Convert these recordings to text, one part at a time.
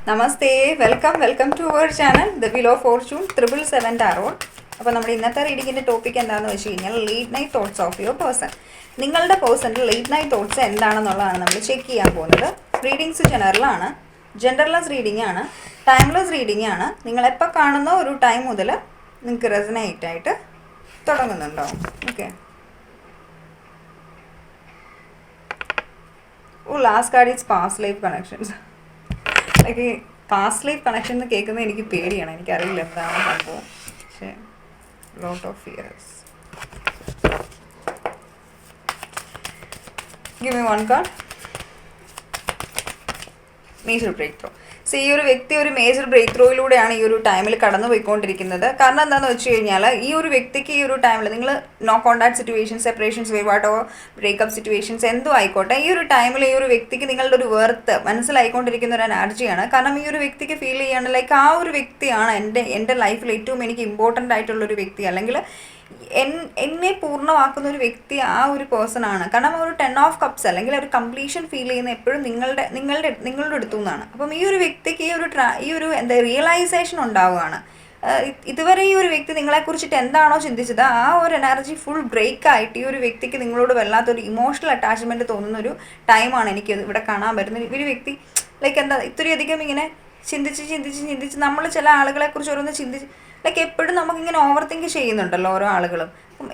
Namaste, welcome to our channel the wheel of fortune 777 tarot. അപ്പോൾ നമ്മുടെ ഇന്നത്തെ റീഡിങ്ങിൻ്റെ ടോപ്പിക് എന്താണെന്ന് വെച്ച് കഴിഞ്ഞാൽ late night thoughts of your person. നിങ്ങളുടെ പേഴ്സൻ്റെ ലേറ്റ് നൈറ്റ് തോട്ട്സ് എന്താണെന്നുള്ളതാണ് നമ്മൾ ചെക്ക് ചെയ്യാൻ പോകുന്നത്. റീഡിങ്സ് ജനറലാണ്, ജെൻഡർലെസ് റീഡിംഗ് ആണ്, ടൈംലെസ് റീഡിംഗ് ആണ്. നിങ്ങളെപ്പോൾ കാണുന്ന ഒരു ടൈം മുതൽ നിങ്ങൾക്ക് റെസനേറ്റ് ആയിട്ട് തുടങ്ങുന്നുണ്ടാവും. Okay, last card is past life connections. Like past life connection എന്ന് കേൾക്കുന്നത് എനിക്ക് പേടിയാണ്. എനിക്കറിയില്ല എന്താണ് സംഭവം, പക്ഷേ lot of fears. Give me one card. Major breakthrough. So ഈ ഒരു വ്യക്തി ഒരു മേജർ ബ്രേക്ക് ത്രൂയിലൂടെയാണ് ഈ ഒരു ടൈമിൽ കടന്നു പോയിക്കൊണ്ടിരിക്കുന്നത്. കാരണം എന്താണെന്ന് വെച്ച് കഴിഞ്ഞാൽ ഈ ഒരു വ്യക്തിക്ക് ഈ ഒരു ടൈമിൽ നിങ്ങൾ നോ കോൺടാക്ട് സിറ്റുവേഷൻസ്, സെപ്പറേഷൻസ്, വേവാട്ടോ, ബ്രേക്കപ്പ് സിറ്റുവേഷൻസ് എന്തോ ആയിക്കോട്ടെ, ഈ ഒരു ടൈമിൽ ഈ ഒരു വ്യക്തിക്ക് നിങ്ങളുടെ ഒരു വെർത്ത് മനസ്സിലായിക്കൊണ്ടിരിക്കുന്ന ഒരു എനർജിയാണ്. കാരണം ഈ ഒരു വ്യക്തിക്ക് ഫീൽ ചെയ്യാണ് ലൈക്ക് ആ ഒരു വ്യക്തിയാണ് എൻ്റെ ലൈഫിൽ ഏറ്റവും എനിക്ക് ഇമ്പോർട്ടൻ്റ് ആയിട്ടുള്ളൊരു വ്യക്തി, അല്ലെങ്കിൽ എന്നെ പൂർണ്ണമാക്കുന്ന ഒരു വ്യക്തി ആ ഒരു പേഴ്സൺ ആണ്. കാരണം ഒരു 10 ഓഫ് കപ്സ് അല്ലെങ്കിൽ ഒരു കംപ്ലീഷൻ ഫീൽ ചെയ്യുന്ന എപ്പോഴും നിങ്ങളുടെ അടുത്തു നിന്നാണ്. അപ്പം ഈ ഒരു വ്യക്തിക്ക് ഈ ഒരു എന്താ റിയലൈസേഷൻ ഉണ്ടാവുകയാണ്. ഇതുവരെ ഈ ഒരു വ്യക്തി നിങ്ങളെക്കുറിച്ചിട്ട് എന്താണോ ചിന്തിച്ചത് ആ ഒരു എനർജി ഫുൾ ബ്രേക്ക് ആയിട്ട് ഈ ഒരു വ്യക്തിക്ക് നിങ്ങളോട് വല്ലാത്തൊരു ഇമോഷണൽ അറ്റാച്ച്മെൻറ്റ് തോന്നുന്നൊരു ടൈമാണ് എനിക്ക് ഇവിടെ കാണാൻ പറ്റുന്നത്. ഈ ഒരു വ്യക്തി ലൈക്ക് എന്താ ഇത്രയധികം ഇങ്ങനെ ചിന്തിച്ച് നമ്മൾ ചില ആളുകളെക്കുറിച്ച് ഓരോന്ന് ചിന്തിച്ച് ലൈക്ക് എപ്പോഴും നമുക്കിങ്ങനെ ഓവർ തിങ്ക് ചെയ്യുന്നുണ്ടല്ലോ ഓരോ ആളുകളും.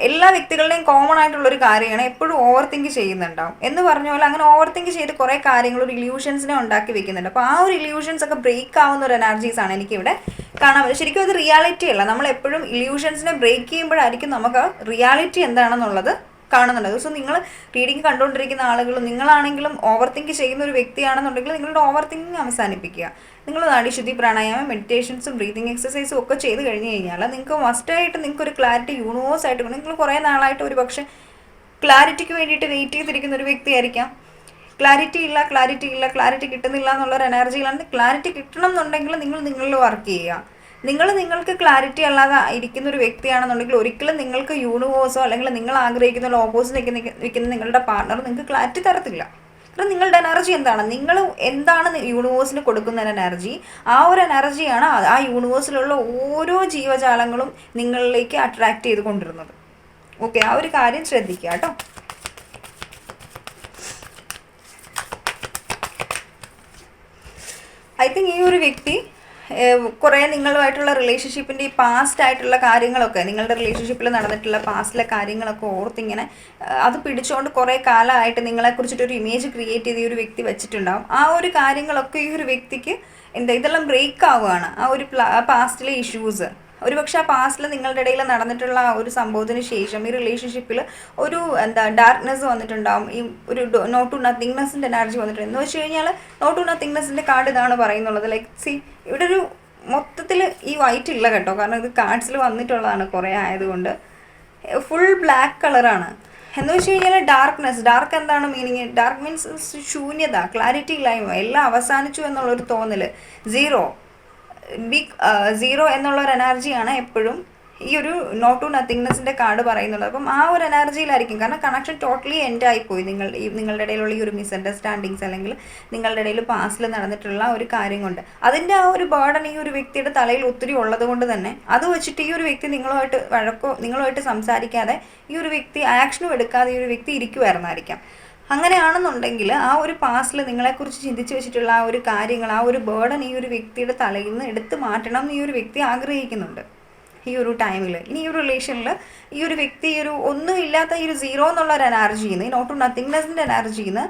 എല്ലാ വ്യക്തികളുടെയും കോമൺ ആയിട്ടുള്ളൊരു കാര്യമാണ് എപ്പോഴും ഓവർ തിങ്ക് ചെയ്യുന്നുണ്ടാവും. എന്ന് പറഞ്ഞ പോലെ അങ്ങനെ ഓവർ തിങ്ക് ചെയ്ത് കുറേ കാര്യങ്ങൾ ഒരു ഇല്യൂഷൻസിനെ ഉണ്ടാക്കി വെക്കുന്നുണ്ട്. അപ്പോൾ ആ ഒരു ഇല്യൂഷൻസ് ഒക്കെ ബ്രേക്ക് ആവുന്ന ഒരു എനർജീസാണ് എനിക്കിവിടെ കാണാൻ പറ്റും. ശരിക്കും അത് റിയാലിറ്റി അല്ല. നമ്മൾ എപ്പോഴും ഇല്യൂഷൻസിനെ ബ്രേക്ക് ചെയ്യുമ്പോഴായിരിക്കും നമുക്ക് റിയാലിറ്റി എന്താണെന്നുള്ളത് കാണുന്നുണ്ട്. സോ നിങ്ങൾ റീഡിങ് കണ്ടുകൊണ്ടിരിക്കുന്ന ആളുകളും നിങ്ങളാണെങ്കിലും ഓവർ തിങ്ക് ചെയ്യുന്ന ഒരു വ്യക്തിയാണെന്നുണ്ടെങ്കിൽ നിങ്ങളുടെ ഓവർ തിങ്കിങ് അവസാനിപ്പിക്കുക. നിങ്ങൾ നാഡീശുദ്ധി, പ്രാണായാമം, മെഡിറ്റേഷൻസും ബ്രീതിങ് എക്സസൈസും ഒക്കെ ചെയ്ത് കഴിഞ്ഞ് കഴിഞ്ഞാൽ നിങ്ങൾക്ക് മസ്റ്റായിട്ട് നിങ്ങൾക്കൊരു ക്ലാരിറ്റി യൂണിവേഴ്സായിട്ട് നിങ്ങൾ കുറേ നാളായിട്ട് ഒരു പക്ഷേ ക്ലാരിറ്റിക്ക് വേണ്ടിയിട്ട് വെയിറ്റ് ചെയ്തിരിക്കുന്ന ഒരു വ്യക്തിയായിരിക്കാം. ക്ലാരിറ്റി കിട്ടുന്നില്ല എന്നുള്ളൊരു എനർജിയിലാണ്. ക്ലാരിറ്റി കിട്ടണം എന്നുണ്ടെങ്കിൽ നിങ്ങൾ വർക്ക് ചെയ്യുക. നിങ്ങൾക്ക് ക്ലാരിറ്റി അല്ലാതെ ഇരിക്കുന്ന ഒരു വ്യക്തിയാണെന്നുണ്ടെങ്കിൽ ഒരിക്കലും നിങ്ങൾക്ക് യൂണിവേഴ്സോ അല്ലെങ്കിൽ നിങ്ങൾ ആഗ്രഹിക്കുന്ന ഓപ്പോസിറ്റ് നിൽക്കുന്ന നിങ്ങളുടെ പാർട്ണർ നിങ്ങൾക്ക് ക്ലാരിറ്റി തരത്തില്ല. കാരണം നിങ്ങളുടെ എനർജി എന്താണ്, നിങ്ങൾ എന്താണ് യൂണിവേഴ്സിന് കൊടുക്കുന്ന എനർജി, ആ ഒരു എനർജിയാണ് ആ യൂണിവേഴ്സിലുള്ള ഓരോ ജീവജാലങ്ങളും നിങ്ങളിലേക്ക് അട്രാക്റ്റ് ചെയ്ത് കൊണ്ടിരുന്നത്. ഓക്കെ, ആ ഒരു കാര്യം ശ്രദ്ധിക്കുക കേട്ടോ. ഐ തിങ്ക് ഈ ഒരു വ്യക്തി കുറേ നിങ്ങളുമായിട്ടുള്ള റിലേഷൻഷിപ്പിൻ്റെ ഈ പാസ്റ്റ് ആയിട്ടുള്ള കാര്യങ്ങളൊക്കെ, നിങ്ങളുടെ റിലേഷൻഷിപ്പിൽ നടന്നിട്ടുള്ള പാസ്റ്റിലെ കാര്യങ്ങളൊക്കെ ഓർത്തിങ്ങനെ അത് പിടിച്ചുകൊണ്ട് കുറേ കാലമായിട്ട് നിങ്ങളെക്കുറിച്ചിട്ടൊരു ഇമേജ് ക്രിയേറ്റ് ചെയ്ത് ഈ ഒരു വ്യക്തി വെച്ചിട്ടുണ്ടാകും. ആ ഒരു കാര്യങ്ങളൊക്കെ ഈ ഒരു വ്യക്തിക്ക് ഇതെല്ലാം ബ്രേക്ക് ആവുകയാണ്. ആ ഒരു പാസ്റ്റിലെ ഇഷ്യൂസ് ഒരുപക്ഷെ ആ പാസ്റ്റിൽ നിങ്ങളുടെ ഇടയിൽ നടന്നിട്ടുള്ള ആ ഒരു സംഭവത്തിന് ശേഷം ഈ റിലേഷൻഷിപ്പിൽ ഒരു ഡാർക്ക്നെസ് വന്നിട്ടുണ്ടാകും. ഈ ഒരു നോ ടു നത്തിങ്നെസ്സിൻ്റെ എനർജി വന്നിട്ടുണ്ട്. എന്ന് വെച്ച് കഴിഞ്ഞാൽ നോ ടു നത്തിങ്നെസ്സിൻ്റെ കാർഡ് ഇതാണ് പറയുന്നുള്ളത്. ലൈക്ക് ഇവിടെ ഒരു മൊത്തത്തിൽ ഈ വൈറ്റ് ഇല്ല കേട്ടോ, കാരണം ഇത് കാർഡ്സിൽ വന്നിട്ടുള്ളതാണ് കുറേ ആയതുകൊണ്ട്. ഫുൾ ബ്ലാക്ക് കളറാണ്. എന്ന് വെച്ച് കഴിഞ്ഞാൽ ഡാർക്ക് എന്താണ് മീനിങ്? ഡാർക്ക് മീൻസ് ശൂന്യത, ക്ലാരിറ്റി ഇല്ലായ്മ, എല്ലാം അവസാനിച്ചു എന്നുള്ളൊരു തോന്നൽ, സീറോ എന്നുള്ളൊരു എനർജിയാണ് എപ്പോഴും ഈ ഒരു നോ ടു നത്തിങ്നെസ്സിൻ്റെ കാർഡ് പറയുന്നുള്ളത്. അപ്പം ആ ഒരു എനർജിയിലായിരിക്കും. കാരണം കണക്ഷൻ ടോട്ടലി എൻഡ് ആയിപ്പോയി. നിങ്ങളുടെ ഇടയിലുള്ള ഈ ഒരു മിസ്അണ്ടർസ്റ്റാൻഡിങ്സ് അല്ലെങ്കിൽ നിങ്ങളുടെ ഇടയിൽ പാസ്റ്റിൽ നടന്നിട്ടുള്ള ഒരു കാര്യം കൊണ്ട് അതിൻ്റെ ആ ഒരു ബേർഡൻ ഈ ഒരു വ്യക്തിയുടെ തലയിൽ ഒത്തിരി ഉള്ളത് കൊണ്ട് തന്നെ അത് വെച്ചിട്ട് ഈ ഒരു വ്യക്തി നിങ്ങളുമായിട്ട് സംസാരിക്കാതെ ഈ ഒരു വ്യക്തി ആക്ഷനും എടുക്കാതെ ഈ ഒരു വ്യക്തി ഇരിക്കുമായിരുന്നായിരിക്കാം. അങ്ങനെയാണെന്നുണ്ടെങ്കിൽ ആ ഒരു പാസ്റ്റിൽ നിങ്ങളെക്കുറിച്ച് ചിന്തിച്ച് വെച്ചിട്ടുള്ള ആ ഒരു കാര്യങ്ങൾ, ആ ഒരു ബേർഡൻ ഈ ഒരു വ്യക്തിയുടെ തലയിൽ നിന്ന് എടുത്ത് മാറ്റണം എന്ന് ഈ ഒരു വ്യക്തി ആഗ്രഹിക്കുന്നുണ്ട് ഈ ഒരു ടൈമിൽ. ഇനി ഈ ഒരു റിലേഷനിൽ ഈ ഒരു വ്യക്തി ഈ ഒരു ഒന്നും ഇല്ലാത്ത ഈ ഒരു സീറോ എന്നുള്ളൊരു എനർജിയിൽ നിന്ന്, നോട്ട് ടു നത്തിങ്നെസ്സിൻ്റെ എനർജിയിൽ നിന്ന്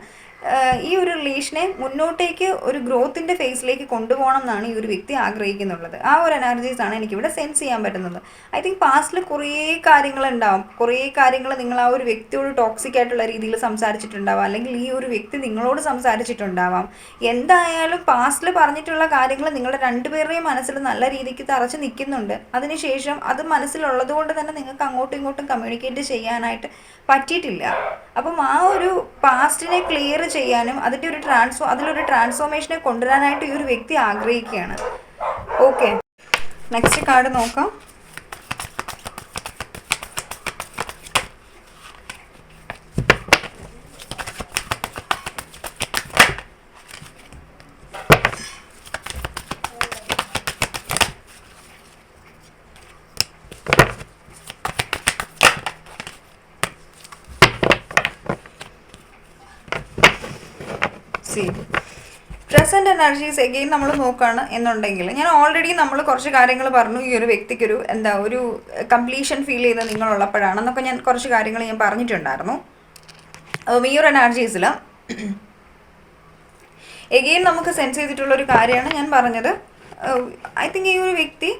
ഈ ഒരു റിലേഷനെ മുന്നോട്ടേക്ക് ഒരു ഗ്രോത്തിൻ്റെ ഫേസിലേക്ക് കൊണ്ടുപോകണം എന്നാണ് ഈ ഒരു വ്യക്തി ആഗ്രഹിക്കുന്നുള്ളത്. ആ ഒരു എനർജീസാണ് എനിക്കിവിടെ സെൻസ് ചെയ്യാൻ പറ്റുന്നത്. ഐ തിങ്ക് പാസ്റ്റിൽ കുറേ കാര്യങ്ങളുണ്ടാവും. കുറേ കാര്യങ്ങൾ നിങ്ങൾ ആ ഒരു വ്യക്തിയോട് ടോക്സിക് ആയിട്ടുള്ള രീതിയിൽ സംസാരിച്ചിട്ടുണ്ടാവാം, അല്ലെങ്കിൽ ഈ ഒരു വ്യക്തി നിങ്ങളോട് സംസാരിച്ചിട്ടുണ്ടാവാം. എന്തായാലും പാസ്റ്റിൽ പറഞ്ഞിട്ടുള്ള കാര്യങ്ങൾ നിങ്ങളുടെ രണ്ടുപേരുടെയും മനസ്സിൽ നല്ല രീതിക്ക് തറച്ച് നിൽക്കുന്നുണ്ട്. അതിനുശേഷം അത് മനസ്സിലുള്ളത് കൊണ്ട് തന്നെ നിങ്ങൾക്ക് അങ്ങോട്ടും ഇങ്ങോട്ടും കമ്മ്യൂണിക്കേറ്റ് ചെയ്യാനായിട്ട് പറ്റിയിട്ടില്ല. അപ്പം ആ ഒരു പാസ്റ്റിനെ ക്ലിയർ ചെയ്യാനും അതിലൊരു ട്രാൻസ്ഫോർമേഷനെ കൊണ്ടുവരാനായിട്ട് ഈ ഒരു വ്യക്തി ആഗ്രഹിക്കുകയാണ്. ഓക്കെ, നെക്സ്റ്റ് കാർഡ് നോക്കാം. സി പ്രസൻറ്റ് എനർജീസ് എഗെയിൻ നമ്മൾ നോക്കുകയാണ് എന്നുണ്ടെങ്കിൽ ഞാൻ ഓൾറെഡി നമ്മൾ കുറച്ച് കാര്യങ്ങൾ പറഞ്ഞു. ഈ ഒരു വ്യക്തിക്കൊരു ഒരു കംപ്ലീഷൻ ഫീൽ ചെയ്ത് നിങ്ങളുള്ളപ്പോഴാണെന്നൊക്കെ ഞാൻ കുറച്ച് കാര്യങ്ങൾ ഞാൻ പറഞ്ഞിട്ടുണ്ടായിരുന്നു. ഈ ഒരു എനർജീസിൽ എഗെയിൻ നമുക്ക് സെൻസ് ചെയ്തിട്ടുള്ളൊരു കാര്യമാണ് ഞാൻ പറഞ്ഞത്. ഐ തിങ്ക് ഈ ഒരു വ്യക്തി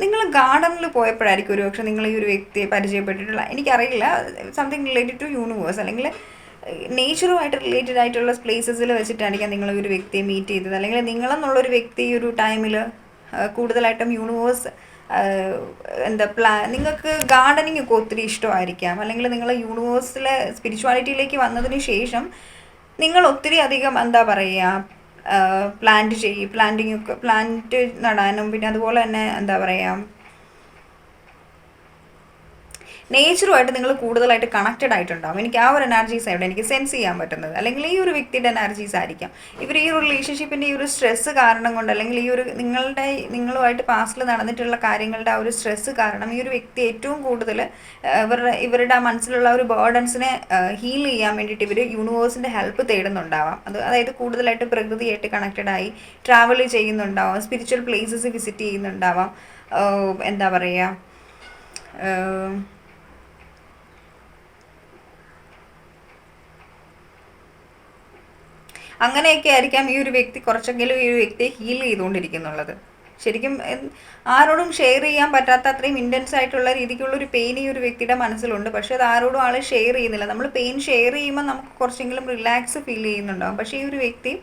നിങ്ങൾ ഗാർഡനിൽ പോയപ്പോഴായിരിക്കും ഒരു പക്ഷേ നിങ്ങൾ ഈ ഒരു വ്യക്തിയെ പരിചയപ്പെട്ടിട്ടുള്ള, എനിക്കറിയില്ല, സംതിങ് റിലേറ്റഡ് ടു യൂണിവേഴ്സ് അല്ലെങ്കിൽ നേച്ചറുമായിട്ട് റിലേറ്റഡ് ആയിട്ടുള്ള പ്ലേസസിൽ വെച്ചിട്ടായിരിക്കാം നിങ്ങൾ ഒരു വ്യക്തിയെ മീറ്റ് ചെയ്തത്. അല്ലെങ്കിൽ നിങ്ങളെന്നുള്ളൊരു വ്യക്തി ഈ ഒരു ടൈമിൽ കൂടുതലായിട്ടും യൂണിവേഴ്സ് നിങ്ങൾക്ക് ഗാർഡനിങ് ഒക്കെ ഒത്തിരി ഇഷ്ടമായിരിക്കാം. അല്ലെങ്കിൽ നിങ്ങൾ യൂണിവേഴ്സിലെ സ്പിരിച്വാലിറ്റിയിലേക്ക് വന്നതിന് ശേഷം നിങ്ങൾ ഒത്തിരി അധികം പ്ലാന്റ് നടാനും പിന്നെ അതുപോലെ തന്നെ നേച്ചറുമായിട്ട് നിങ്ങൾ കൂടുതലായിട്ട് കണക്റ്റഡ് ആയിട്ടുണ്ടാകും. എനിക്ക് ആ ഒരു എനർജീസ് ആയിട്ട് എനിക്ക് സെൻസ് ചെയ്യാൻ പറ്റുന്നത്. അല്ലെങ്കിൽ ഈ ഒരു വ്യക്തിയുടെ എനർജീസ് ആയിരിക്കാം. ഇവർ ഈ ഒരു റിലേഷൻഷിപ്പിൻ്റെ ഈ ഒരു സ്ട്രെസ്സ് കാരണം കൊണ്ട്, അല്ലെങ്കിൽ ഈ ഒരു നിങ്ങളുമായിട്ട് പാസ്റ്റിൽ നടന്നിട്ടുള്ള കാര്യങ്ങളുടെ ആ ഒരു സ്ട്രെസ്സ് കാരണം ഈ ഒരു വ്യക്തി ഏറ്റവും കൂടുതൽ ഇവരുടെ ആ മനസ്സിലുള്ള ഒരു ബേർഡൻസിനെ ഹീൽ ചെയ്യാൻ വേണ്ടിയിട്ട് ഇവർ യൂണിവേഴ്സിൻ്റെ ഹെൽപ്പ് തേടുന്നുണ്ടാവാം. അതായത് കൂടുതലായിട്ട് പ്രകൃതിയായിട്ട് കണക്റ്റഡ് ആയി ട്രാവൽ ചെയ്യുന്നുണ്ടാവാം, സ്പിരിച്വൽ പ്ലേസസ് വിസിറ്റ് ചെയ്യുന്നുണ്ടാവാം, അങ്ങനെയൊക്കെ ആയിരിക്കാം ഈ ഒരു വ്യക്തി കുറച്ചെങ്കിലും ഈ ഒരു വ്യക്തിയെ ഹീൽ ചെയ്തുകൊണ്ടിരിക്കുന്നുള്ളത്. ശരിക്കും ആരോടും ഷെയർ ചെയ്യാൻ പറ്റാത്ത അത്രയും ഇൻറ്റൻസ് ആയിട്ടുള്ള രീതിക്കുള്ളൊരു പെയിൻ ഈ ഒരു വ്യക്തിയുടെ മനസ്സിലുണ്ട്. പക്ഷേ അത് ആരോടും ആൾ ഷെയർ ചെയ്യുന്നില്ല. നമ്മൾ പെയിൻ ഷെയർ ചെയ്യുമ്പോൾ നമുക്ക് കുറച്ചെങ്കിലും റിലാക്സ് ഫീൽ ചെയ്യുന്നുണ്ടാകും. പക്ഷേ ഈ ഒരു വ്യക്തി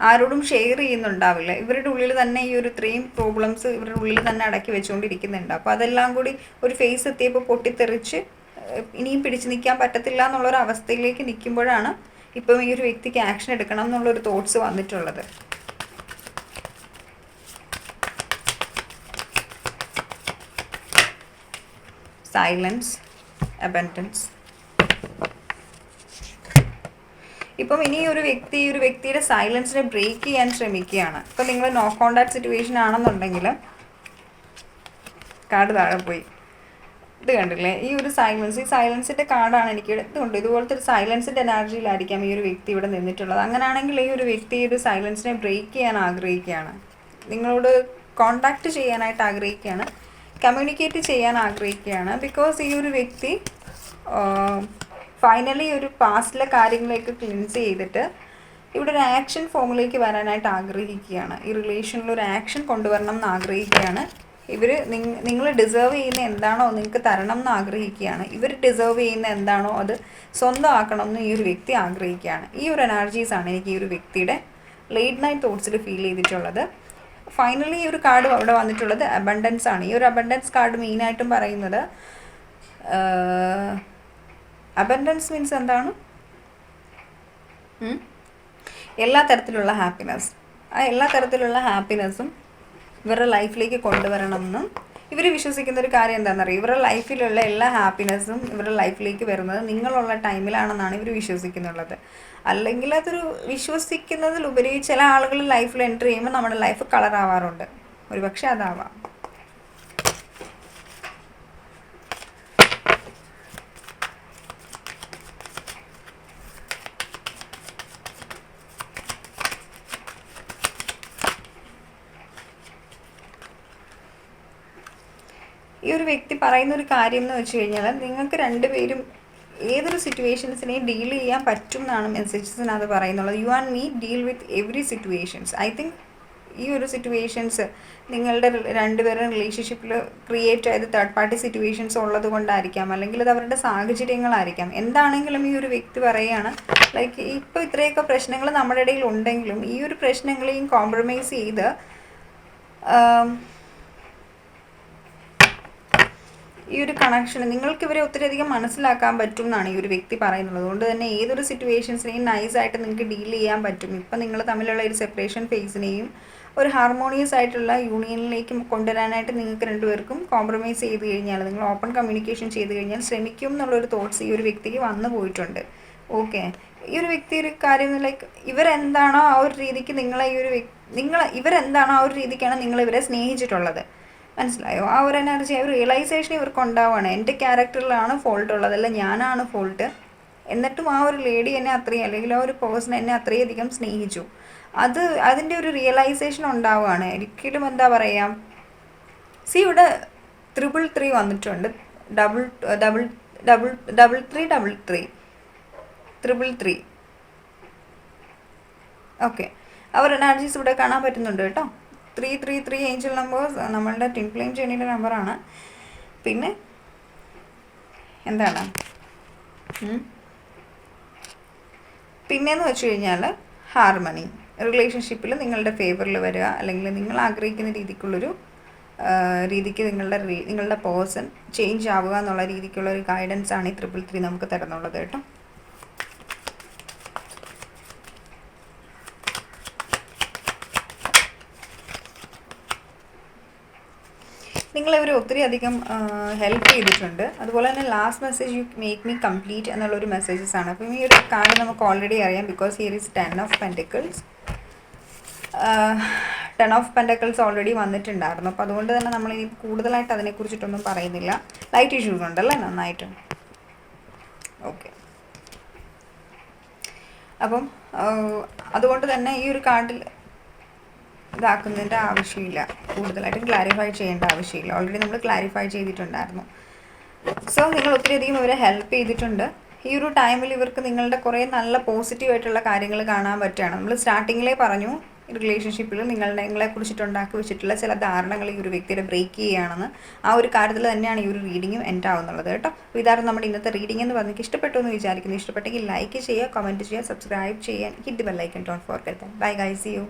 ആരോടും ഷെയർ ചെയ്യുന്നുണ്ടാവില്ല. ഇവരുടെ ഉള്ളിൽ തന്നെ ഈ ഒരു ഇത്രയും പ്രോബ്ലംസ് ഇവരുടെ ഉള്ളിൽ തന്നെ അടക്കി വെച്ചുകൊണ്ടിരിക്കുന്നുണ്ട്. അപ്പോൾ അതെല്ലാം കൂടി ഒരു ഫേസ് എത്തിയപ്പോൾ പൊട്ടിത്തെറിച്ച് ഇനിയും പിടിച്ചു നിൽക്കാൻ പറ്റത്തില്ല എന്നുള്ളൊരു അവസ്ഥയിലേക്ക് നിൽക്കുമ്പോഴാണ് ഇപ്പം ഈ ഒരു വ്യക്തിക്ക് ആക്ഷൻ എടുക്കണം എന്നുള്ളൊരു തോട്ട്സ് വന്നിട്ടുള്ളത്. Silence, abundance. ഇപ്പം ഇനി ഒരു വ്യക്തിയുടെ സൈലൻസിനെ ബ്രേക്ക് ചെയ്യാൻ ശ്രമിക്കുകയാണ്. ഇപ്പം നിങ്ങൾ നോ കോണ്ടാക്ട് സിറ്റുവേഷൻ ആണെന്നുണ്ടെങ്കിൽ കാർഡ് താഴെ പോയി, ഇത് കണ്ടില്ലേ, ഈ ഒരു സൈലൻസിൻ്റെ കാർഡാണ് എനിക്ക് ഇതുകൊണ്ട്. ഇതുപോലത്തെ ഒരു സൈലൻസിൻ്റെ എനർജിയിലായിരിക്കാം ഈ ഒരു വ്യക്തി ഇവിടെ നിന്നിട്ടുള്ളത്. അങ്ങനെയാണെങ്കിൽ ഈ ഒരു വ്യക്തി ഒരു സൈലൻസിനെ ബ്രേക്ക് ചെയ്യാൻ ആഗ്രഹിക്കുകയാണ്, നിങ്ങളോട് കോണ്ടാക്ട് ചെയ്യാനായിട്ട് ആഗ്രഹിക്കുകയാണ്, കമ്മ്യൂണിക്കേറ്റ് ചെയ്യാൻ ആഗ്രഹിക്കുകയാണ്. ബിക്കോസ് ഈ ഒരു വ്യക്തി ഫൈനലി ഒരു പാസ്റ്റിലെ കാര്യങ്ങളേക്ക് ക്ലിൻസ് ചെയ്തിട്ട് ഇവിടെ ഒരു ആക്ഷൻ ഫോമിലേക്ക് വരാനായിട്ട് ആഗ്രഹിക്കുകയാണ്. ഈ റിലേഷനിൽ ഒരു ആക്ഷൻ കൊണ്ടുവരണം എന്ന് ആഗ്രഹിക്കുകയാണ്. നിങ്ങൾ ഡിസേർവ് ചെയ്യുന്ന എന്താണോ നിങ്ങൾക്ക് തരണം എന്ന് ആഗ്രഹിക്കുകയാണ്. ഇവർ ഡിസേർവ് ചെയ്യുന്ന എന്താണോ അത് സ്വന്തമാക്കണം എന്ന് ഈ ഒരു വ്യക്തി ആഗ്രഹിക്കുകയാണ്. ഈ ഒരു എനർജീസാണ് എനിക്ക് ഈ ഒരു വ്യക്തിയുടെ ലേറ്റ് നൈറ്റ് തോട്ട്സിൽ ഫീൽ ചെയ്തിട്ടുള്ളത്. ഫൈനലി ഈ ഒരു കാർഡ് അവിടെ വന്നിട്ടുള്ളത് അബണ്ടൻസ് ആണ്. ഈ ഒരു അബണ്ടൻസ് കാർഡ് മെയിനായിട്ടും പറയുന്നത് അബണ്ടൻസ് മീൻസ് എന്താണ്? എല്ലാ തരത്തിലുള്ള ഹാപ്പിനെസ്, ആ എല്ലാ തരത്തിലുള്ള ഹാപ്പിനെസ്സും ഇവരുടെ ലൈഫിലേക്ക് കൊണ്ടുവരണമെന്നും ഇവർ വിശ്വസിക്കുന്ന ഒരു കാര്യം എന്താണെന്നറിയാം, ഇവരുടെ ലൈഫിലുള്ള എല്ലാ ഹാപ്പിനെസ്സും ഇവരുടെ ലൈഫിലേക്ക് വരുന്നത് നിങ്ങളുള്ള ടൈമിലാണെന്നാണ് ഇവർ വിശ്വസിക്കുന്നുള്ളത്. അല്ലെങ്കിൽ അതൊരു വിശ്വസിക്കുന്നതിലുപരി ചില ആളുകൾ ലൈഫിൽ എൻ്റർ ചെയ്യുമ്പോൾ നമ്മുടെ ലൈഫ് കളറാവാറുണ്ട്. ഒരു പക്ഷേ അതാവാം. ഈ ഒരു വ്യക്തി പറയുന്ന ഒരു കാര്യം എന്ന് വെച്ച് കഴിഞ്ഞാൽ നിങ്ങൾക്ക് രണ്ടുപേരും ഏതൊരു സിറ്റുവേഷൻസിനെയും ഡീൽ ചെയ്യാൻ പറ്റും എന്നാണ് മെസ്സേജസിനകത്ത് പറയുന്നുള്ളത്. You and me deal with every situations. I think ഈ ഒരു സിറ്റുവേഷൻസ് നിങ്ങളുടെ രണ്ടുപേരും റിലേഷൻഷിപ്പിൽ ക്രിയേറ്റ് ചെയ്ത് തേർഡ് പാർട്ടി സിറ്റുവേഷൻസ് ഉള്ളത് കൊണ്ടായിരിക്കാം, അല്ലെങ്കിൽ അത് അവരുടെ സാഹചര്യങ്ങളായിരിക്കാം. എന്താണെങ്കിലും ഈ ഒരു വ്യക്തി പറയുകയാണ്, ലൈക്ക് ഇപ്പോൾ ഇത്രയൊക്കെ പ്രശ്നങ്ങൾ നമ്മുടെ ഇടയിൽ ഉണ്ടെങ്കിലും ഈ ഒരു പ്രശ്നങ്ങളെയും കോംപ്രമൈസ് ചെയ്ത് ഈ ഒരു കണക്ഷൻ നിങ്ങൾക്ക് ഇവരെ ഒത്തിരി അധികം മനസ്സിലാക്കാൻ പറ്റും എന്നാണ് ഈ ഒരു വ്യക്തി പറയുന്നത്. അതുകൊണ്ട് തന്നെ ഏതൊരു സിറ്റുവേഷൻസിനെയും നൈസായിട്ട് നിങ്ങൾക്ക് ഡീൽ ചെയ്യാൻ പറ്റും. ഇപ്പം നിങ്ങൾ തമ്മിലുള്ള ഒരു സെപ്പറേഷൻ ഫേസിനെയും ഒരു ഹാർമോണിയസ് ആയിട്ടുള്ള യൂണിയനിലേക്ക് കൊണ്ടുവരാനായിട്ട് നിങ്ങൾക്ക് രണ്ടുപേർക്കും കോംപ്രമൈസ് ചെയ്ത് കഴിഞ്ഞാൽ, നിങ്ങൾ ഓപ്പൺ കമ്മ്യൂണിക്കേഷൻ ചെയ്ത് കഴിഞ്ഞാൽ ശ്രമിക്കും എന്നുള്ളൊരു തോട്ട്സ് ഈ ഒരു വ്യക്തിക്ക് വന്നു പോയിട്ടുണ്ട്. ഓക്കെ, ഈ ഒരു വ്യക്തി ഒരു കാര്യം ലൈക്ക് ഇവരെന്താണോ ആ ഒരു രീതിക്ക് ഇവരെന്താണോ ആ ഒരു രീതിക്കാണ് നിങ്ങൾ ഇവരെ സ്നേഹിച്ചിട്ടുള്ളത്. മനസ്സിലായോ? ആ ഒരു എനർജി, ആ ഒരു റിയലൈസേഷൻ ഇവർക്ക് ഉണ്ടാവുകയാണ്. എൻ്റെ ക്യാരക്ടറിലാണ് ഫോൾട്ട് ഉള്ളത്, അല്ല ഞാനാണ് ഫോൾട്ട്. എന്നിട്ടും ആ ഒരു ലേഡി എന്നെ അത്രയും, അല്ലെങ്കിൽ ആ ഒരു പേഴ്സൺ എന്നെ അത്രയധികം സ്നേഹിച്ചു. അതിൻ്റെ ഒരു റിയലൈസേഷൻ ഉണ്ടാവുകയാണ്. ഒരിക്കലും എന്താ പറയുക, ഇവിടെ 333 വന്നിട്ടുണ്ട്. Double double double double 333 333. Okay, അവർ എനർജീസ് ഇവിടെ കാണാൻ പറ്റുന്നുണ്ട് കേട്ടോ. 333 ഏഞ്ചൽ നമ്പേഴ്സ് നമ്മളുടെ ട്വിൻ ഫ്ലെയിം ജേണിയുടെ നമ്പറാണ്. പിന്നെ എന്താണ് പിന്നെയെന്ന് വെച്ച് കഴിഞ്ഞാൽ ഹാർമണി, റിലേഷൻഷിപ്പിൽ നിങ്ങളുടെ ഫേവറിൽ വരിക, അല്ലെങ്കിൽ നിങ്ങൾ ആഗ്രഹിക്കുന്ന രീതിക്ക് നിങ്ങളുടെ പേഴ്സൺ ചേഞ്ച് ആവുക എന്നുള്ള രീതിക്കുള്ള ഒരു ഗൈഡൻസ് ആണ് ഈ 333 നമുക്ക് തരുന്നുള്ളത് കേട്ടോ. നിങ്ങളിവർ ഒത്തിരി അധികം ഹെൽപ്പ് ചെയ്തിട്ടുണ്ട്. അതുപോലെ തന്നെ last message you make me complete എന്നുള്ളൊരു മെസ്സേജസ് ആണ്. അപ്പം ഈ ഒരു കാർഡ് നമുക്ക് ഓൾറെഡി അറിയാം, because here is 10 of pentacles. 10 of pentacles already വന്നിട്ടുണ്ടായിരുന്നു. അപ്പോൾ അതുകൊണ്ട് തന്നെ നമ്മളിനി കൂടുതലായിട്ട് അതിനെക്കുറിച്ചിട്ടൊന്നും പറയുന്നില്ല. ലൈറ്റ് ഇഷ്യൂസ് ഉണ്ടല്ലേ നന്നായിട്ട്. ഓക്കെ, അപ്പം അതുകൊണ്ട് തന്നെ ഈ ഒരു കാർഡിൽ ഇതാക്കുന്നതിൻ്റെ ആവശ്യമില്ല, കൂടുതലായിട്ടും ക്ലാരിഫൈ ചെയ്യേണ്ട ആവശ്യമില്ല. ഓൾറെഡി നമ്മൾ ക്ലാരിഫൈ ചെയ്തിട്ടുണ്ടായിരുന്നു. സോ നിങ്ങൾ ഒത്തിരി അധികം ഇവരെ ഹെൽപ്പ് ചെയ്തിട്ടുണ്ട്. ഈ ഒരു ടൈമിൽ ഇവർക്ക് നിങ്ങളുടെ കുറേ നല്ല പോസിറ്റീവായിട്ടുള്ള കാര്യങ്ങൾ കാണാൻ പറ്റുകയാണ്. നമ്മൾ സ്റ്റാർട്ടിങ്ങിലേ പറഞ്ഞു, റിലേഷൻഷിപ്പിൽ നിങ്ങളെ കുറിച്ചിട്ട് ഉണ്ടാക്കി വെച്ചിട്ടുള്ള ചില ധാരണകൾ ഈ ഒരു വ്യക്തിയുടെ ബ്രേക്ക് ചെയ്യുകയാണെന്ന്. ആ ഒരു കാര്യത്തിൽ തന്നെയാണ് ഈ ഒരു റീഡിങ്ങും എൻഡ് ആവുന്നുള്ളത് കേട്ടോ. അപ്പോൾ ഇതാണ് നമ്മുടെ ഇന്നത്തെ റീഡിംഗ് എന്ന് പറഞ്ഞ് ഇഷ്ടപ്പെട്ടു എന്ന് വിചാരിക്കുന്നു. ഇഷ്ടപ്പെട്ടെങ്കിൽ ലൈക്ക് ചെയ്യുക, കമൻറ്റ് ചെയ്യുക, സബ്സ്ക്രൈബ് ചെയ്യാൻ, hit the bell icon, don't forget that. Bye guys, see U.